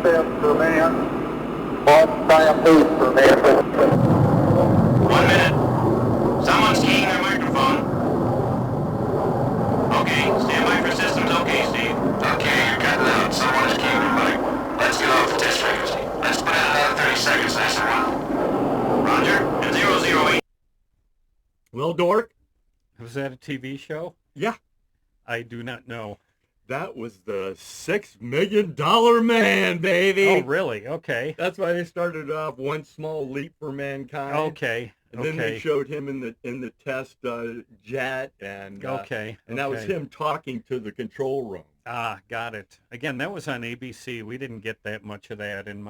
steps per man, 1 feet per man. 1 minute. Someone's keying their microphone. Okay, stand by for systems. Okay, Steve. Okay, you're cutting out. Someone's keying their mic. Let's get off the test frequency. Let's put in another 30 seconds, nice and well. Roger, and 008. Well, Dork? Was that a TV show? Yeah. I do not know. That was the $6 million man, baby. Oh, really? Okay. That's why they started off One Small Leap for Mankind. Okay. And then they showed him in the test jet, and that was him talking to the control room. Ah, got it. Again, that was on ABC. We didn't get that much of that in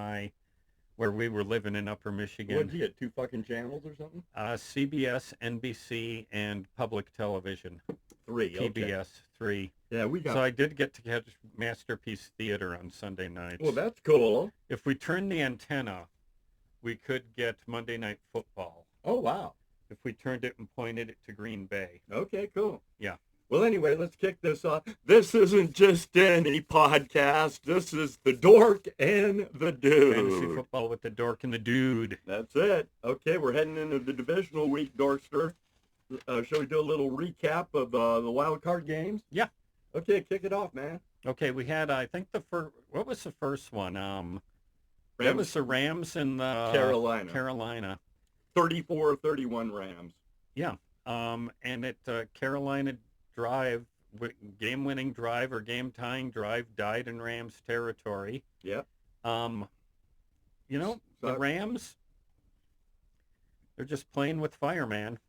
where we were living in Upper Michigan. What did you get? 2 fucking channels or something? CBS, NBC, and public television. 3. Okay. PBS 3. Yeah, we got. So I did get to catch Masterpiece Theater on Sunday nights. Well, that's cool. If we turned the antenna, we could get Monday Night Football. Oh, wow. If we turned it and pointed it to Green Bay. Okay, cool. Yeah. Well, anyway, let's kick this off. This isn't just any podcast. This is the Dork and the Dude. Fantasy football with the Dork and the Dude. That's it. Okay, we're heading into the divisional week, Dorkster. Shall we do a little recap of the wild card games? Yeah. Okay, kick it off, man. Okay, we had, I think what was the first one? That was the Rams and the Carolina. 34-31 Rams. Yeah. And Carolina drive, game-winning drive or game-tying drive died in Rams territory. Yep. The Rams, they're just playing with fire, man.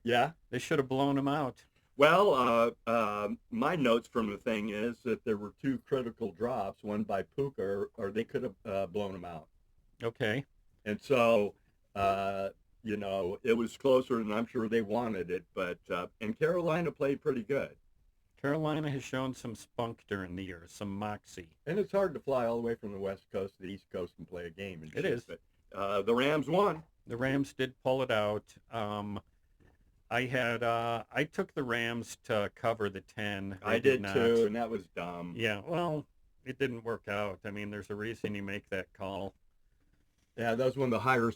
Yeah. They should have blown them out. Well, my notes from the thing is that there were 2 critical drops, one by Puka, or they could have blown them out. Okay. And so, it was closer than I'm sure they wanted it, but and Carolina played pretty good. Carolina has shown some spunk during the year, some moxie. And it's hard to fly all the way from the West Coast to the East Coast and play a game. It is. But the Rams won. The Rams did pull it out. I took the Rams to cover the 10. I did too, and that was dumb. Yeah, well, it didn't work out. I mean, there's a reason you make that call. Yeah, that was one of the higher,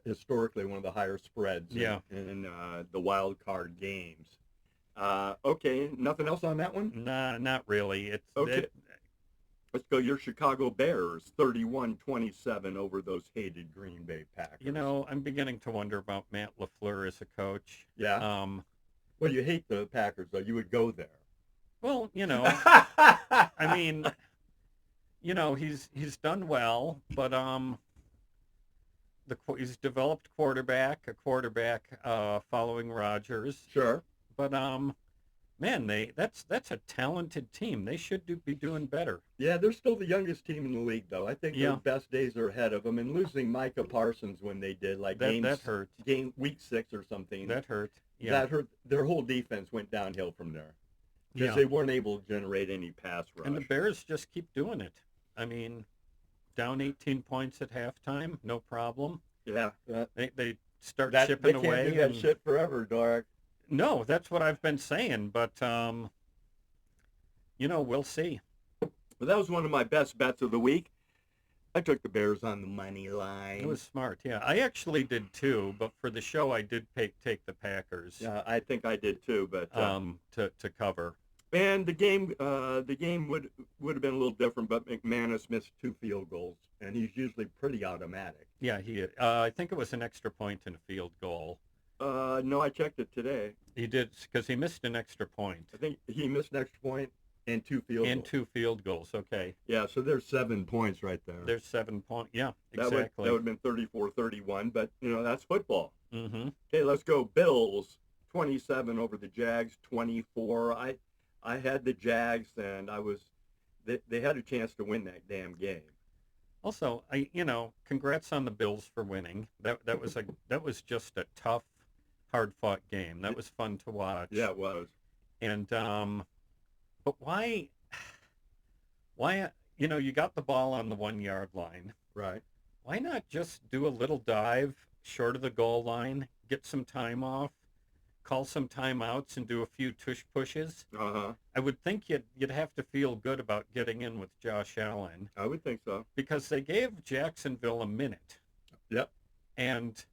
historically, one of the higher spreads in the wild card games. Okay, nothing else on that one? Nah, not really. Let's go your Chicago Bears, 31-27 over those hated Green Bay Packers. I'm beginning to wonder about Matt LaFleur as a coach. Yeah. Well, you hate the Packers, though. You would go there. Well, I mean, he's done well, but he's developed a quarterback following Rodgers. Sure. But man, that's a talented team. They should be doing better. Yeah, they're still the youngest team in the league, though. I think their best days are ahead of them. And losing Micah Parsons when they did, that hurt. Week 6 or something. That hurt. Yeah. That hurt. Their whole defense went downhill from there because they weren't able to generate any pass rush. And the Bears just keep doing it. I mean, down 18 points at halftime, no problem. Yeah. They start chipping away. They can't do that shit forever, Dork. No, that's what I've been saying, but, we'll see. Well, that was one of my best bets of the week. I took the Bears on the money line. It was smart, yeah. I actually did too, but for the show, I did take the Packers. Yeah, I think I did too, but to cover. And the game would have been a little different, but McManus missed 2 field goals, and he's usually pretty automatic. Yeah, I think it was an extra point and a field goal. No, I checked it today. He did, because he missed an extra point. I think he missed an extra point and 2 field goals. And 2 field goals, okay. Yeah, so there's 7 points right there. There's 7 points, yeah, exactly. That would have been 34-31, but, that's football. Mm-hmm. Okay, let's go. Bills, 27 over the Jags, 24. I had the Jags, and they had a chance to win that damn game. Also, congrats on the Bills for winning. That was just a tough, hard-fought game. That was fun to watch. Yeah, it was. And but why? You got the ball on the 1-yard line. Right. Why not just do a little dive short of the goal line, get some time off, call some timeouts and do a few tush pushes. Uh-huh. I would think you'd have to feel good about getting in with Josh Allen. I would think so. Because they gave Jacksonville a minute. Yep. And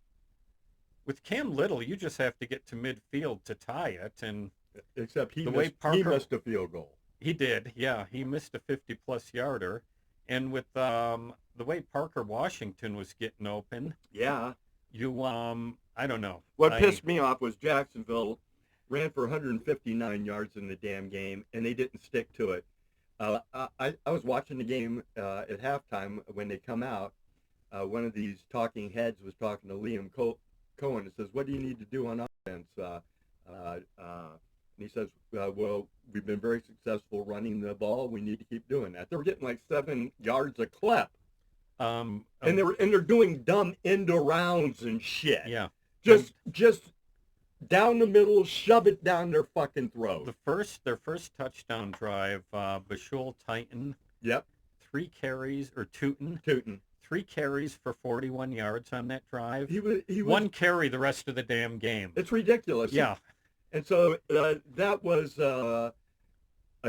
with Cam Little, you just have to get to midfield to tie it. And except he Parker, he missed a field goal. He did, yeah. He missed a 50-plus yarder. And with the way Parker Washington was getting open, yeah, I don't know. What pissed me off was Jacksonville ran for 159 yards in the damn game, and they didn't stick to it. I was watching the game at halftime when they come out. One of these talking heads was talking to Liam Cohen and says, "What do you need to do on offense?" And he says, "Well, we've been very successful running the ball. We need to keep doing that." They were getting like 7 yards a clip. And they're doing dumb end arounds and shit. Yeah. Just down the middle, shove it down their fucking throat. Their first touchdown drive, Bashul Titan. Yep. 3 carries, or Tootin. 3 carries for 41 yards on that drive. He was 1 carry the rest of the damn game. It's ridiculous. Yeah. And so that was a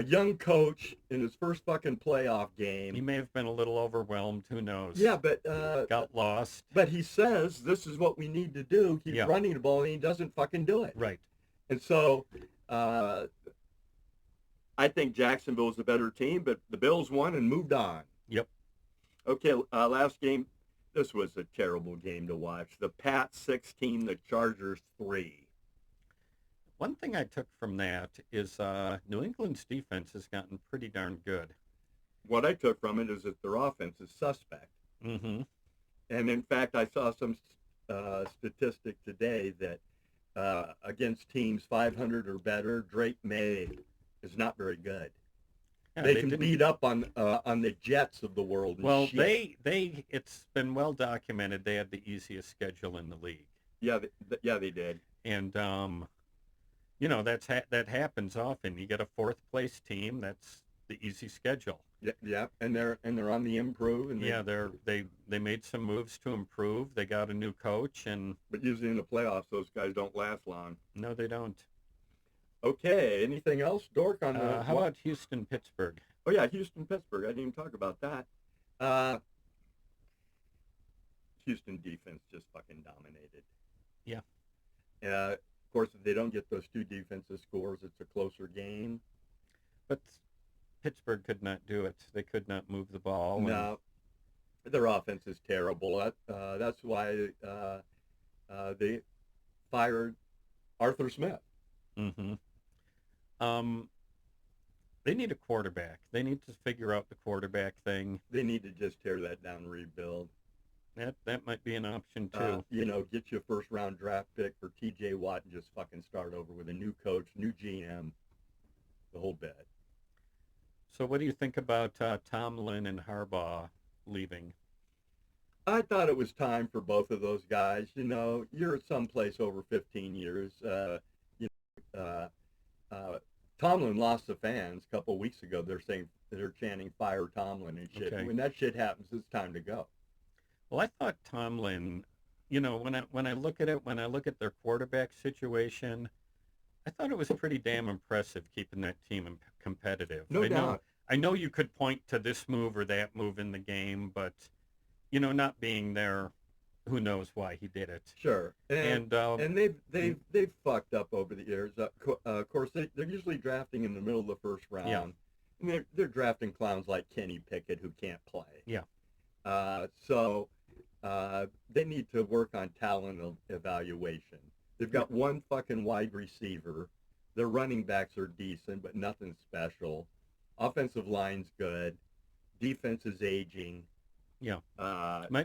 young coach in his first fucking playoff game. He may have been a little overwhelmed. Who knows? Yeah, but got lost. But he says this is what we need to do. Keep running the ball, and he doesn't fucking do it. Right. And so I think Jacksonville was the better team, but the Bills won and moved on. Yep. Okay, last game. This was a terrible game to watch. The Pats 16, the Chargers 3. One thing I took from that is New England's defense has gotten pretty darn good. What I took from it is that their offense is suspect. Mm-hmm. And in fact, I saw some statistic today that against teams 500 or better, Drake May is not very good. Yeah, they can beat up on the Jets of the world. Well, it's been well documented. They had the easiest schedule in the league. Yeah, they did. And that happens often. You get a 4th place team. That's the easy schedule. Yeah, and they're on the improve. And they made some moves to improve. They got a new coach, but usually in the playoffs, those guys don't last long. No, they don't. Okay, anything else, Dork? On how about Houston-Pittsburgh? Oh yeah, Houston-Pittsburgh. I didn't even talk about that. Houston defense just fucking dominated. Yeah. Of course, if they don't get those 2 defensive scores, it's a closer game. But Pittsburgh could not do it. They could not move the ball. No, their offense is terrible. That's why they fired Arthur Smith. Mm-hmm. They need a quarterback. They need to figure out the quarterback thing. They need to just tear that down and rebuild. That might be an option too. Get you a 1st-round draft pick for T.J. Watt and just fucking start over with a new coach, new GM, the whole bit. So what do you think about Tomlin and Harbaugh leaving? I thought it was time for both of those guys. You're at some place over 15 years. Tomlin lost the fans a couple of weeks ago. They're chanting "Fire Tomlin" and shit. Okay. When that shit happens, it's time to go. Well, I thought Tomlin, when I look at their quarterback situation, I thought it was pretty damn impressive keeping that team competitive. No doubt. I know you could point to this move or that move in the game, but not being there, who knows why he did it? Sure. And they've fucked up over the years. Of course, they're usually drafting in the middle of the 1st round. Yeah. And they're drafting clowns like Kenny Pickett who can't play. Yeah. So they need to work on talent evaluation. They've got 1 fucking wide receiver. Their running backs are decent, but nothing special. Offensive line's good. Defense is aging. Yeah.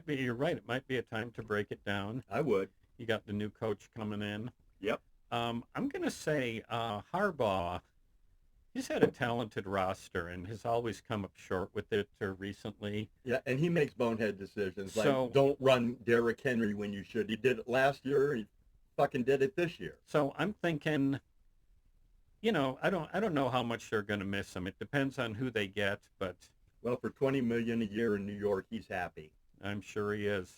You're right. It might be a time to break it down. I would. You got the new coach coming in. Yep. I'm going to say Harbaugh, he's had a talented roster and has always come up short with it recently. Yeah, and he makes bonehead decisions. Like, don't run Derrick Henry when you should. He did it last year. He fucking did it this year. So I'm thinking, I don't know how much they're going to miss him. It depends on who they get, but... Well, for $20 million a year in New York, he's happy. I'm sure he is.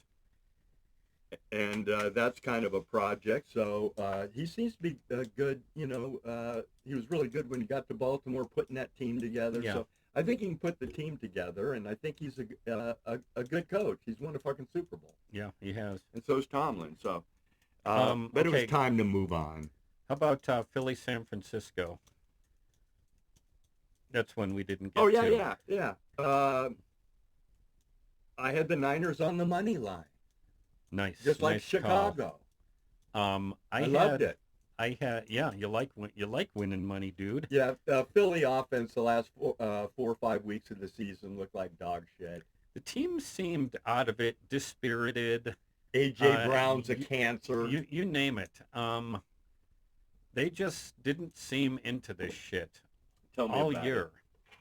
and that's kind of a project. So he seems to be good. You know, he was really good when he got to Baltimore, putting that team together. Yeah. So I think he can put the team together, and I think he's a good coach. He's won a fucking Super Bowl, Yeah, he has. and so is Tomlin. So, Um, but it was okay. time to move on. How about Philly, San Francisco? That's one we didn't get Oh yeah, to. yeah. I had the Niners on the money line, Nice. just like nice Chicago. call. I loved it. Yeah, you like winning money, dude. Yeah, Philly offense the last 4 or 5 weeks of the season looked like dog shit. The team seemed out of it, dispirited. A.J. Brown's a cancer. You name it. They just didn't seem into this shit Tell me all about year. It.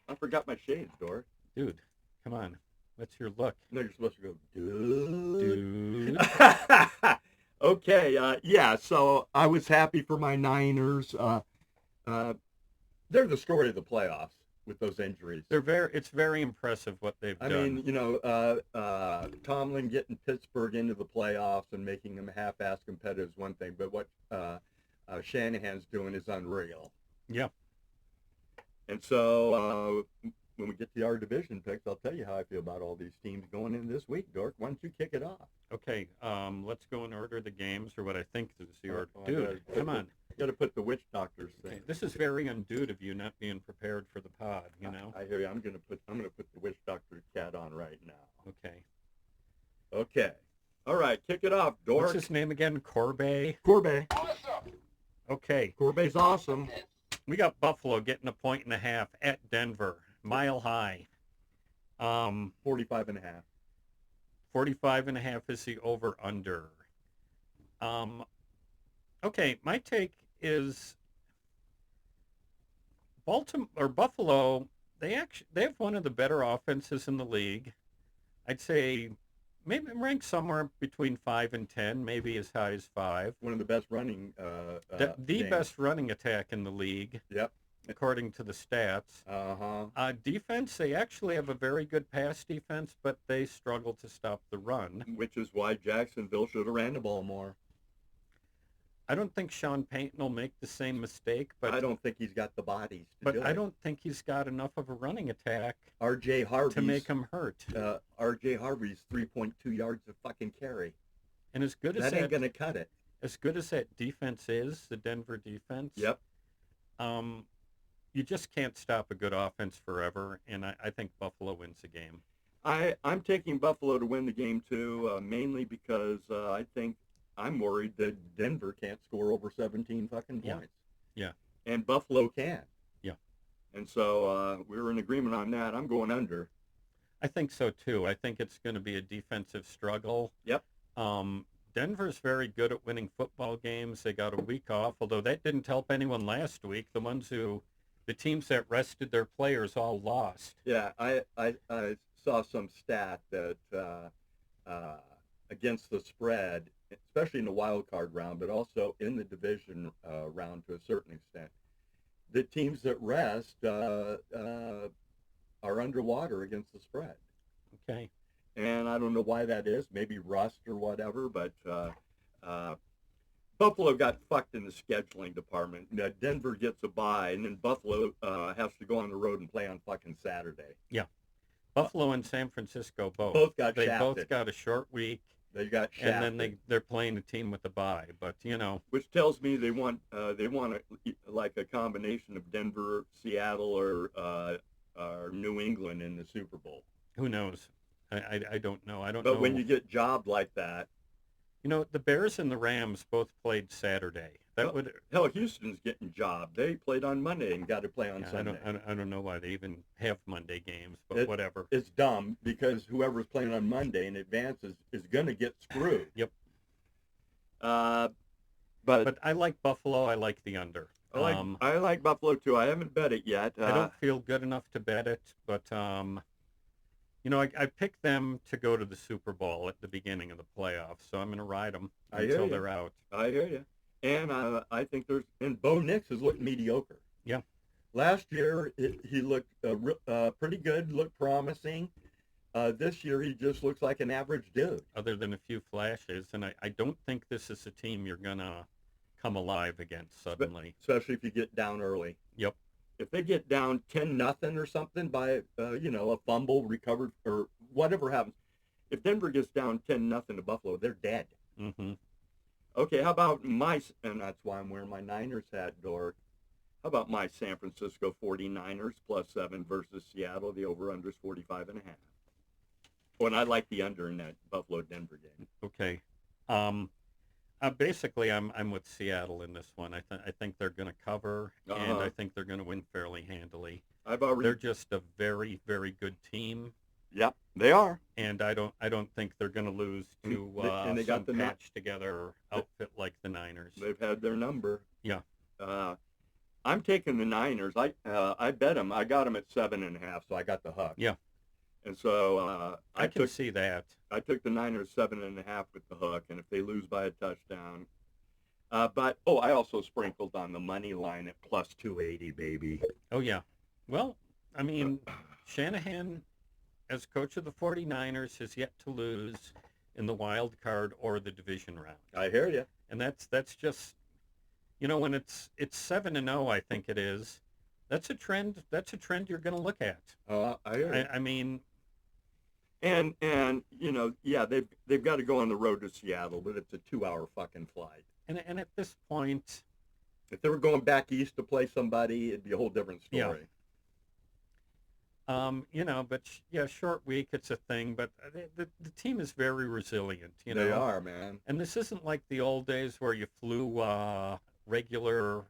I forgot my shades, Dork. Dude, come on. What's your look? No, you're supposed to go, dude. Dude. Okay, yeah, so I was happy for my Niners. They're the story of the playoffs with those injuries. It's very impressive what they've I done. mean, you know, Tomlin getting Pittsburgh into the playoffs and making them half-ass competitive is one thing, but what Shanahan's doing is unreal. Yeah. And so when we get to our division picks, I'll tell you how I feel about all these teams going in this week, Dork. Why don't you kick it off? Okay, let's go and order the games, or what I think is the order. Oh, Dude, come on. You got to put the witch doctors thing. Okay, this is very undude of you not being prepared for the pod, you know? I hear you. I'm gonna put the witch doctor cat on right now. Okay. Okay. All right, kick it off, Dork. What's his name again? Corbet? Corbet. Okay. Corbet's awesome. We got Buffalo getting 1.5 at Denver, Mile High. 45.5. 45.5 is the over-under. Okay, my take is Buffalo. They have one of the better offenses in the league. I'd say maybe ranked somewhere between 5 and 10, maybe as high as 5. One of the best running. The games. best running attack in the league. Yep. According to the stats. Defense, they actually have a very good pass defense, but they struggle to stop the run. Which is why Jacksonville should have ran the ball more. I don't think Sean Payton will make the same mistake, but I don't think he's got the bodies to do it. I don't think he's got enough of a running attack R.J. Harvey to make him hurt. R.J. Harvey's 3.2 yards of fucking carry. And as good as that ain't gonna cut it. As good as that defense is, the Denver defense. Yep. You just can't stop a good offense forever, and I think Buffalo wins the game. I'm taking Buffalo to win the game too, mainly because I think I'm worried that Denver can't score over 17 fucking points. Yeah. And Buffalo can. Yeah. And so we're in agreement on that. I'm going under. I think so too. I think it's going to be a defensive struggle. Yep. Denver's very good at winning football games. They got a week off, although that didn't help anyone last week. The teams that rested their players all lost. Yeah, I saw some stat that against the spread, especially in the wild card round, but also in the division round to a certain extent, the teams that rest are underwater against the spread. Okay. And I don't know why that is, maybe rust or whatever, but Buffalo got fucked in the scheduling department. Denver gets a bye, and then Buffalo has to go on the road and play on fucking Saturday. Yeah. Buffalo and San Francisco both. They both got a short week. They got shafted. And then they're playing a team with a bye, but you know. Which tells me they want like a combination of Denver, Seattle, or New England in the Super Bowl. Who knows? I don't know. But when you get jobbed like that, you know, the Bears and the Rams both played Saturday. Hell, Houston's getting jobbed. They played on Monday and got to play on Sunday. I don't know why they even have Monday games, but whatever. It's dumb because whoever's playing on Monday in advance is going to get screwed. Yep. But I like Buffalo. I like the under. I like Buffalo too. I haven't bet it yet. I don't feel good enough to bet it, but you know, I picked them to go to the Super Bowl at the beginning of the playoffs, so I'm going to ride them until they're out. I hear you. And I think and Bo Nix has looked mediocre. Yeah. Last year, he looked pretty good, looked promising. This year, he just looks like an average dude. Other than a few flashes, and I don't think this is a team you're going to come alive against suddenly. Especially if you get down early. Yep. If they get down 10-0 or something by, a fumble recovered or whatever happens, if Denver gets down 10-0 to Buffalo, they're dead. Mm-hmm. Okay, how about and that's why I'm wearing my Niners hat, Dork. How about my San Francisco 49ers +7 versus Seattle? The over-under is 45.5. Oh, and I like the under in that Buffalo-Denver game. Okay. Basically, I'm with Seattle in this one. I think they're going to cover, and I think they're going to win fairly handily. They're just a very, very good team. Yep, they are. And I don't think they're going to lose to and they got the patched together outfit like the Niners. They've had their number. Yeah. I'm taking the Niners. I bet them. I got them at 7.5, so I got the hook. Yeah. And so I can see that. I took the Niners 7.5 with the hook, and if they lose by a touchdown, but I also sprinkled on the money line at +280, baby. Oh yeah. Well, I mean, Shanahan, as coach of the 49ers, has yet to lose in the wild card or the division round. I hear you. And that's just, when it's 7-0, I think it is. That's a trend. That's a trend you're going to look at. I hear you. I mean, and they've got to go on the road to Seattle, but it's a 2-hour fucking flight. And at this point, if they were going back east to play somebody, it'd be a whole different story. Yeah. But short week, it's a thing. But the team is very resilient. They are, man. And this isn't like the old days where you flew regular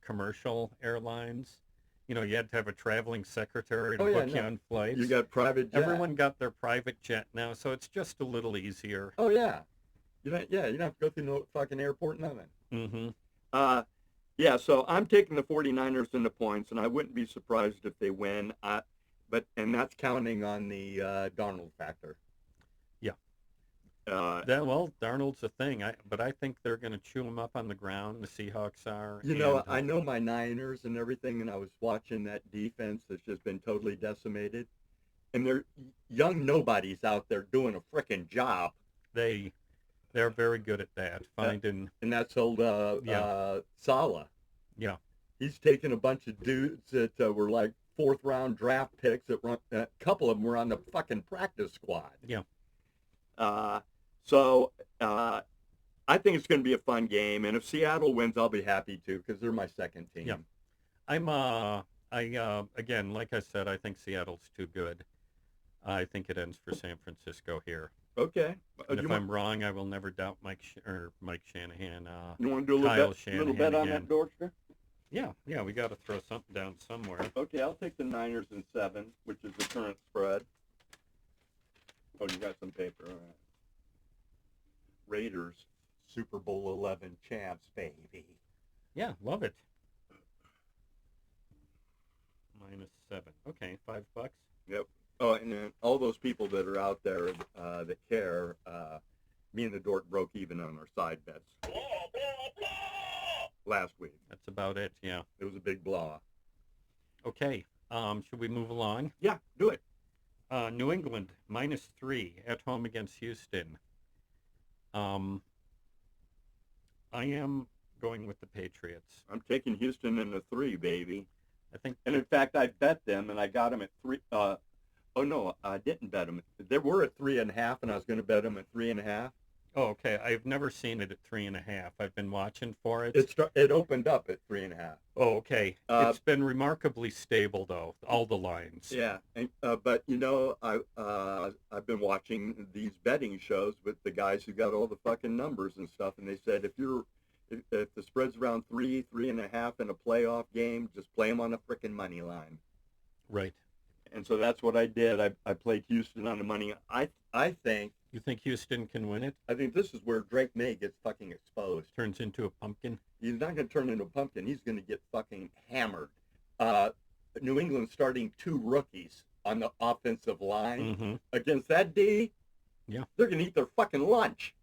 commercial airlines. You had to have a traveling secretary to book you on flights. You got private jet. Everyone got their private jet now, so it's just a little easier. Oh yeah. You don't have to go through no fucking airport, nothing. Mm-hmm. So I'm taking the 49ers in the points, and I wouldn't be surprised if they win. And that's counting on the Darnold factor. Yeah. Darnold's a thing, but I think they're going to chew him up on the ground. The Seahawks are. I know my Niners and everything, and I was watching that defense that's just been totally decimated, and they're young nobodies out there doing a frickin' job. They're very good at that, finding. And that's old Saleh. Yeah. He's taken a bunch of dudes that were like fourth-round draft picks. A couple of them were on the fucking practice squad. Yeah. So I think it's going to be a fun game, and if Seattle wins, I'll be happy too because they're my second team. Yeah. Again, like I said, I think Seattle's too good. I think it ends for San Francisco here. Okay. And if I'm wrong, I will never doubt Mike Shanahan. You want to do a little bet on that, Dorkster? Yeah, we got to throw something down somewhere. Okay, I'll take the Niners in 7, which is the current spread. Oh, you got some paper. All right. Raiders, Super Bowl 11 champs, baby. Yeah, love it. -7. Okay, $5. Yep. Oh, and then all those people that are out there that care, me and the Dork broke even on our side bets last week. That's about it, yeah. It was a big blow. Okay, should we move along? Yeah, do it. New England, -3 at home against Houston. I am going with the Patriots. I'm taking Houston in the 3, baby. I think. And in fact, I bet them, and I got them at 3. Oh no, I didn't bet them. They were at 3.5, and I was going to bet them at 3.5. Oh, okay. I've never seen it at 3.5. I've been watching for it. It opened up at 3.5. Oh, okay. It's been remarkably stable, though. All the lines. Yeah, and, but I've been watching these betting shows with the guys who got all the fucking numbers and stuff, and they said if the spread's around 3.5 in a playoff game, just play them on the frickin' money line. Right. And so that's what I did. I played Houston on the money. I think. You think Houston can win it? I think this is where Drake May gets fucking exposed. Turns into a pumpkin? He's not going to turn into a pumpkin. He's going to get fucking hammered. New England starting 2 rookies on the offensive line against that D. Yeah. They're going to eat their fucking lunch.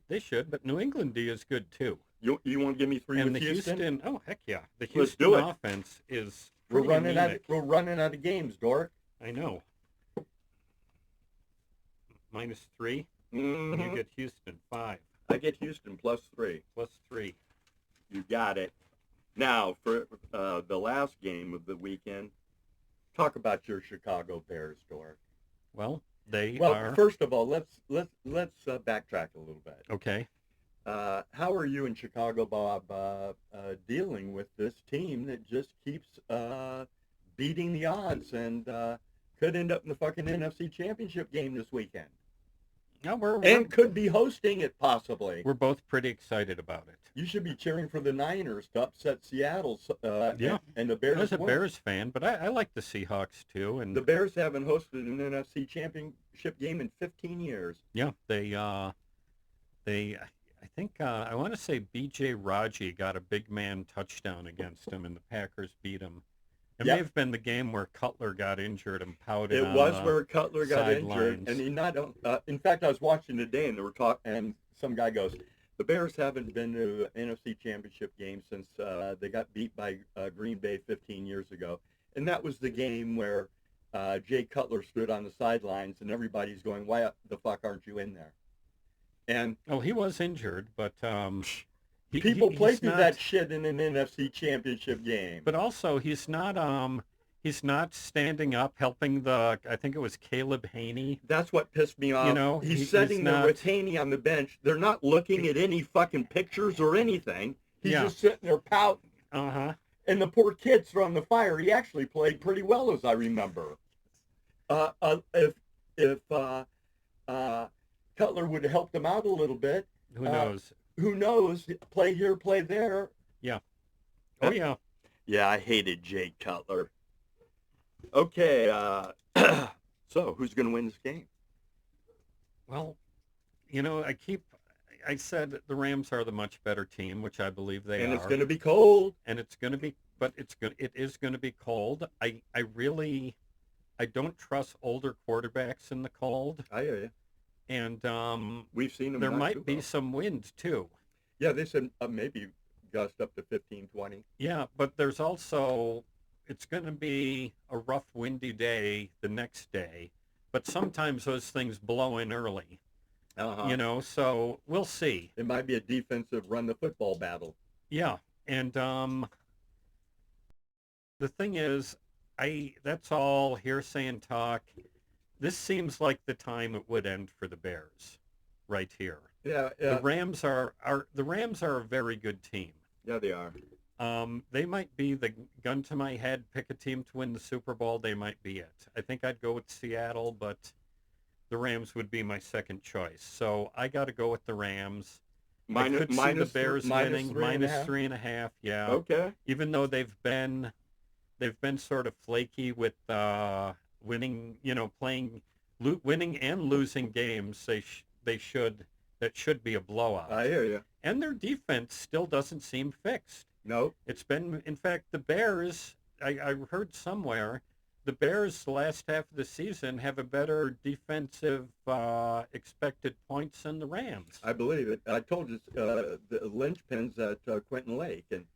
They should, but New England D is good too. You want to give me 3 and with the Houston? Oh, heck yeah. The Let's Houston do it. offense is We're pretty running anemic. out of games, Dork. I know. -3. Mhm. You get Houston 5 I get Houston +3. +3. You got it. Now, for the last game of the weekend, talk about your Chicago Bears, Dork. Well, they Well, are first of all, let's backtrack a little bit. okay. How are you in Chicago, Bob, dealing with this team that just keeps beating the odds and could end up in the fucking NFC Championship game this weekend? No, And could be hosting it, possibly. we're both pretty excited about it. You should be cheering for the Niners to upset Seattle Yeah. and the I Bears was a win. Bears fan, but I like the Seahawks too. And The Bears haven't hosted an NFC Championship game in 15 years. yeah, I think I want to say B.J. Raji got a big man touchdown against him, and the Packers beat him. It Yep. may have been the game where Cutler got injured and pouted. It on was the where Cutler got injured, sidelines. and he not. In fact, I was watching today, and they were talking, and some guy goes, "The Bears haven't been to an NFC Championship game since they got beat by Green Bay 15 years ago," and that was the game where Jay Cutler stood on the sidelines, and everybody's going, "Why the fuck aren't you in there?" And Oh, he was injured, but people play he's through not- that shit in an NFC Championship game. But also, he's not standing up helping I think it was Caleb Haney. That's what pissed me off. You know, he's sitting there with Haney on the bench. They're not looking at any fucking pictures or anything. He's Yeah. just sitting there pouting. Uh-huh. And the poor kid's throwing the fire. He actually played pretty well, as I remember. If Cutler would have helped him out a little bit, Who knows? who knows? Play here, play there. Oh, yeah. Yeah, I hated Jay Cutler. Okay, so who's going to win this game? Well, I said the Rams are the much better team, which I believe they And are. it's going to be cold. And it is going to be cold. I don't trust older quarterbacks in the cold. I hear you. And We've seen them. there not might too be well. some wind too. Yeah, they said maybe gust up to 15, 20. Yeah, but there's also, it's going to be a rough, windy day the next day. But sometimes those things blow in early, so we'll see. It might be a defensive run the football battle. Yeah, and the thing is, that's all hearsay and talk. This seems like the time it would end for the Bears, right here. Yeah, The Rams are a very good team. Yeah, they are. They might be the gun to my head, pick a team to win the Super Bowl. They might be it. I think I'd go with Seattle, but the Rams would be my second choice. So I got to go with the Rams. I could see the Bears winning -3.5. Yeah. Okay. Even though they've been sort of flaky with winning, winning and losing games. That should be a blowout. I hear you. And their defense still doesn't seem fixed. No. It's been, in fact, the Bears, I heard somewhere, the Bears the last half of the season have a better defensive expected points than the Rams. I believe it. I told you the linchpin's at Quentin Lake, and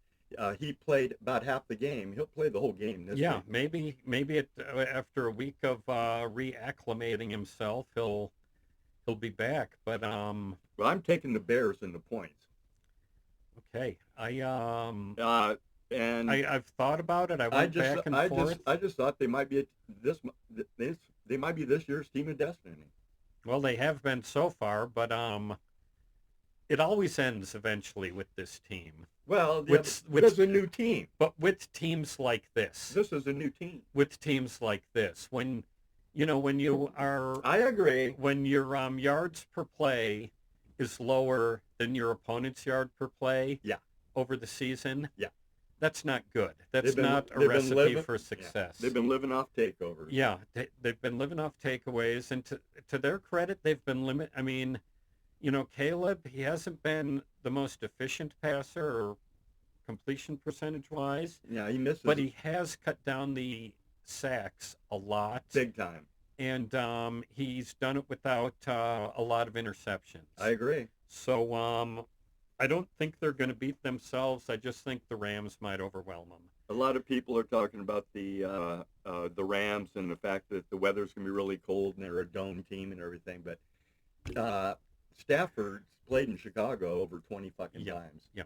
he played about half the game. He'll play the whole game this week. Maybe after a week of reacclimating himself, he'll be back. But Well, I'm taking the Bears in the points. okay, And I've thought about it. I went back and forth. I just thought they might be they might be this year's team of destiny. Well, they have been so far, but it always ends eventually with this team. Well, With- this is a new team. But with teams like this, This is a new team. when you are, I agree. when your yards per play is lower than your opponent's yard per play, Yeah. over the season, Yeah. that's not good. That's They've been- not a they've been recipe living- for yeah, success. They've been living off takeovers. Yeah, they've been living off takeaways, and to their credit, they've been I mean, Caleb, he hasn't been the most efficient passer or completion percentage-wise, Yeah, he misses but he has cut down the sacks a lot, big time. and he's done it without a lot of interceptions. I agree. So I don't think they're going to beat themselves. I just think the Rams might overwhelm them. A lot of people are talking about the Rams and the fact that the weather's going to be really cold and they're a dome team and everything. But Stafford's played in Chicago over 20 fucking times. Yeah.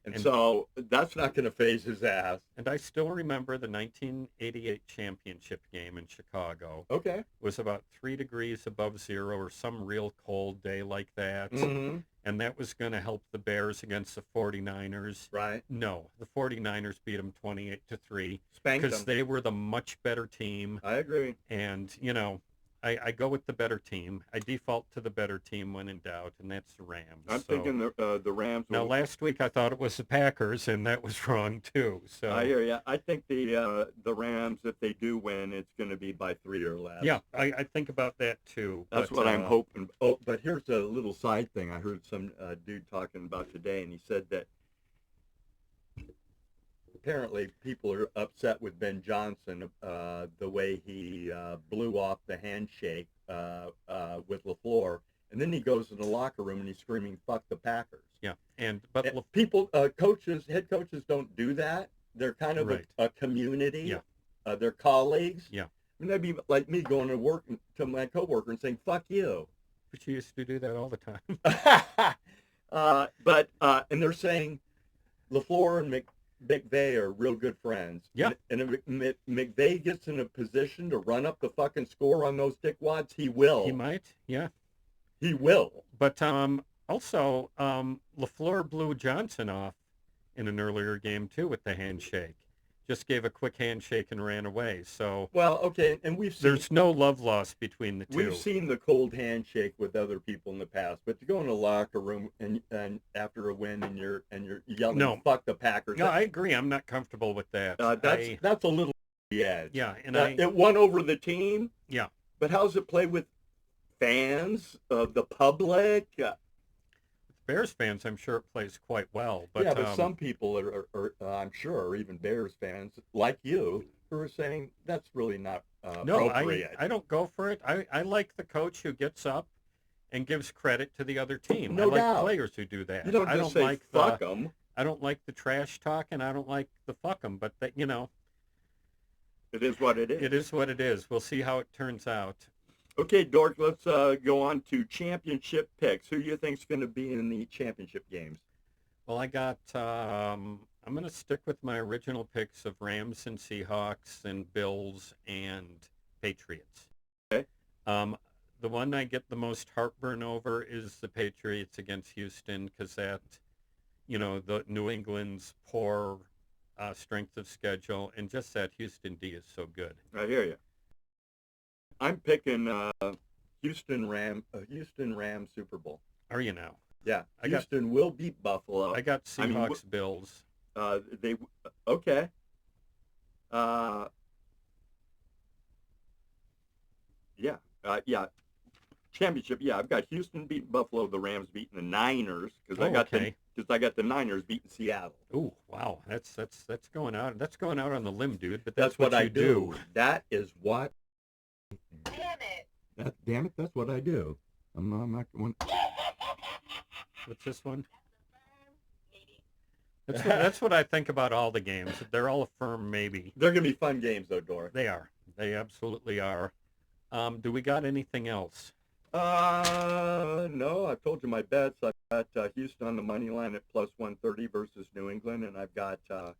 And so that's not going to phase his ass. And I still remember the 1988 championship game in Chicago. Okay. It was about 3 degrees above zero or some real cold day like that. Mm-hmm. And that was going to help the Bears against the 49ers. Right. No, the 49ers beat them 28-3. Spanked because them. they were the much better team. I agree. And, you know, I go with the better team. I default to the better team when in doubt, and that's the Rams. I'm thinking the Rams. Now, last week I thought it was the Packers, and that was wrong too. So I hear you. I think the Rams, if they do win, it's going to be by 3 or less. yeah, I think about that too. That's what I'm hoping. Oh, but here's a little side thing. I heard some dude talking about today, and he said that apparently people are upset with Ben Johnson the way he blew off the handshake with LaFleur, and then he goes in the locker room and he's screaming "fuck the Packers." Yeah, but people, coaches, head coaches don't do that. They're kind of Right. a community. Yeah. They're colleagues. Yeah. I mean, that'd be like me going to work to my coworker and saying "fuck you." But you used to do that all the time. And they're saying LaFleur and McVay are real good friends. Yeah. And if McVay gets in a position to run up the fucking score on those dickwads, he will. He might, yeah. He will. But also, LaFleur blew Johnson off in an earlier game too with the handshake. Just gave a quick handshake and ran away. So well, okay, and there's no love lost between the two. We've seen the cold handshake with other people in the past, but to go in a locker room and after a win and you're yelling "fuck the Packers." No, I agree. I'm not comfortable with that. That's a little edge. Yeah, and it won over the team. Yeah, but how's it play with fans, the public? Bears fans, I'm sure it plays quite well. But yeah, but some people are I'm sure, are even Bears fans like you, who are saying that's really not appropriate. I don't go for it. I like the coach who gets up and gives credit to the other team. No I like doubt. players who do that. You don't just say fuck them. I don't like the trash talk, and I don't like the fuck them. But that, you know, it is what it is. It is what it is. We'll see how it turns out. Okay, Dork, let's go on to championship picks. Who do you think is going to be in the championship games? Well, I got, I'm going to stick with my original picks of Rams and Seahawks and Bills and Patriots. Okay. The one I get the most heartburn over is the Patriots against Houston because that, you know, the New England's poor strength of schedule and just that Houston D is so good. I hear you. I'm picking Houston Ram Super Bowl. Are you now? Yeah, Houston will beat Buffalo. I got Seahawks Bills. They okay. Yeah. Championship. Yeah, I've got Houston beating Buffalo, the Rams beating the Niners because I got the Niners beating Seattle. Oh wow, that's going out. That's going out on the limb, dude. But that's what I do. That is what. Damn it, that's what I do. I'm not going. What's this one? That's what I think about all the games. They're all a firm maybe. They're going to be fun games, though, Doris. They are. They absolutely are. Do we got anything else? No, I've told you my bets. I've got Houston on the money line at plus 130 versus New England, and I've got the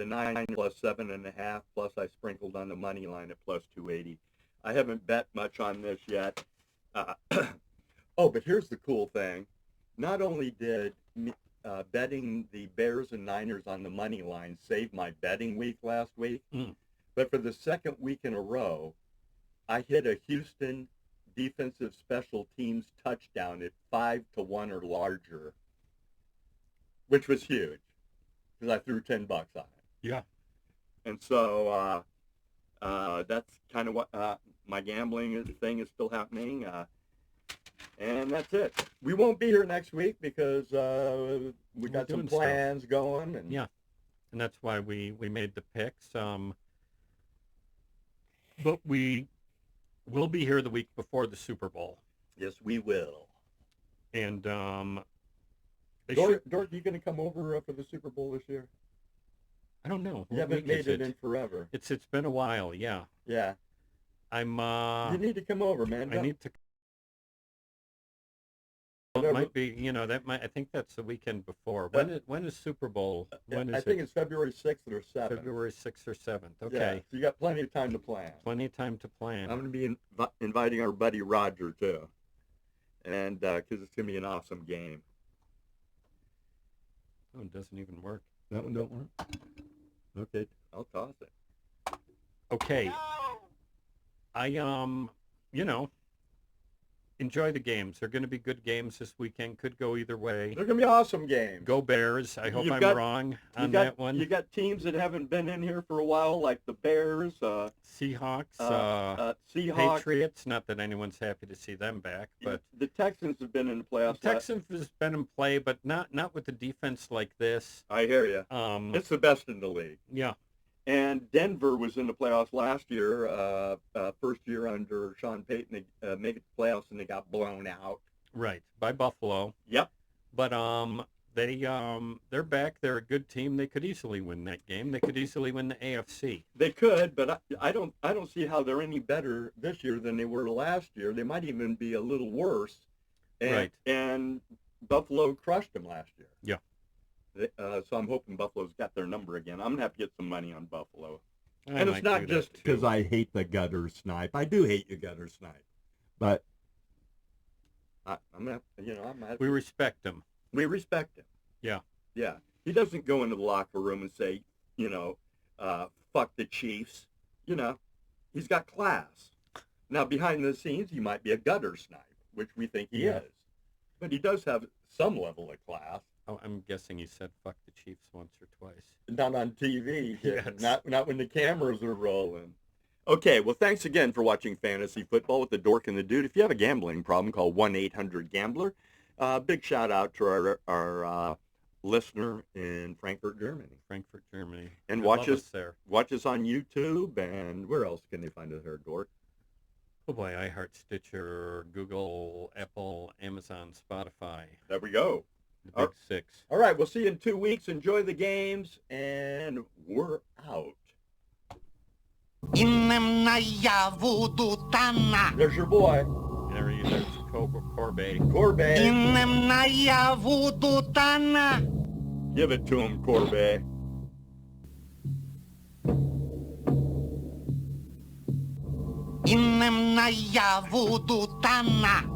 9 plus 7.5, plus I sprinkled on the money line at plus 280. I haven't bet much on this yet. Oh, but here's the cool thing. Not only did betting the Bears and Niners on the money line save my betting week last week, but for the second week in a row, I hit a Houston defensive special teams touchdown at 5-1 or larger, which was huge because I threw $10 on it. Yeah. And so that's kind of what my gambling thing is still happening. And that's it. We won't be here next week because we got some plans going. And yeah, and that's why we made the picks. But we will be here the week before the Super Bowl. Yes, we will. And Dork, you going to come over for the Super Bowl this year? I don't know. You What haven't week made is it in forever. It's been a while. Yeah. Yeah. I'm. You need to come over, man. I need to. It Whatever. might be. That might. I think that's the weekend before. When is Super Bowl? When is I think it's February 6th or 7th. February 6th or 7th. Yeah, Okay. so you got plenty of time to plan. Plenty of time to plan. I'm going to be inviting our buddy Roger, too. And because it's going to be an awesome game. Oh, it doesn't even work. That one don't work? Okay, I'll toss it. Okay. I enjoy the games. They're going to be good games this weekend. Could go either way. They're going to be awesome games. Go Bears. I hope I'm wrong on that one. You got teams that haven't been in here for a while, like the Bears, Seahawks, Seahawks. Patriots. Not that anyone's happy to see them back, but the Texans have been in the playoffs. the Texans has been in play, but not with the defense like this. I hear you. It's the best in the league. Yeah. And Denver was in the playoffs last year, first year under Sean Payton. They made it to the playoffs and they got blown out. Right, by Buffalo. Yep. But they're back. They're a good team. They could easily win that game. They could easily win the AFC. They could, but I don't see how they're any better this year than they were last year. They might even be a little worse. Right. And Buffalo crushed them last year. Yeah. So I'm hoping Buffalo's got their number again. I'm going to have to get some money on Buffalo. I And it's might not do just that, because too. I hate the gutter snipe. I do hate you gutter snipe. But I'm going to, We respect them. we respect him. Yeah. Yeah. He doesn't go into the locker room and say, fuck the Chiefs. He's got class. Now, behind the scenes, he might be a gutter snipe, which we think he Yeah. is. But he does have some level of class. Oh, I'm guessing he said "fuck the Chiefs" once or twice. Not on TV. Yes. Not when the cameras are rolling. Okay, well, thanks again for watching Fantasy Football with the Dork and the Dude. If you have a gambling problem, call 1-800-GAMBLER. Big shout out to our listener in Frankfurt, Germany. Frankfurt, Germany. And They watch love us there. Watch us on YouTube, and where else can they find us here, Dork? Oh boy, iHeart, Stitcher, Google, Apple, Amazon, Spotify. There we go. The big six. All right, we'll see you in 2 weeks. Enjoy the games, and we're out. There's your boy, There's Corbett. Corbett. Give it to him, Corbett. Innem na javu dutana.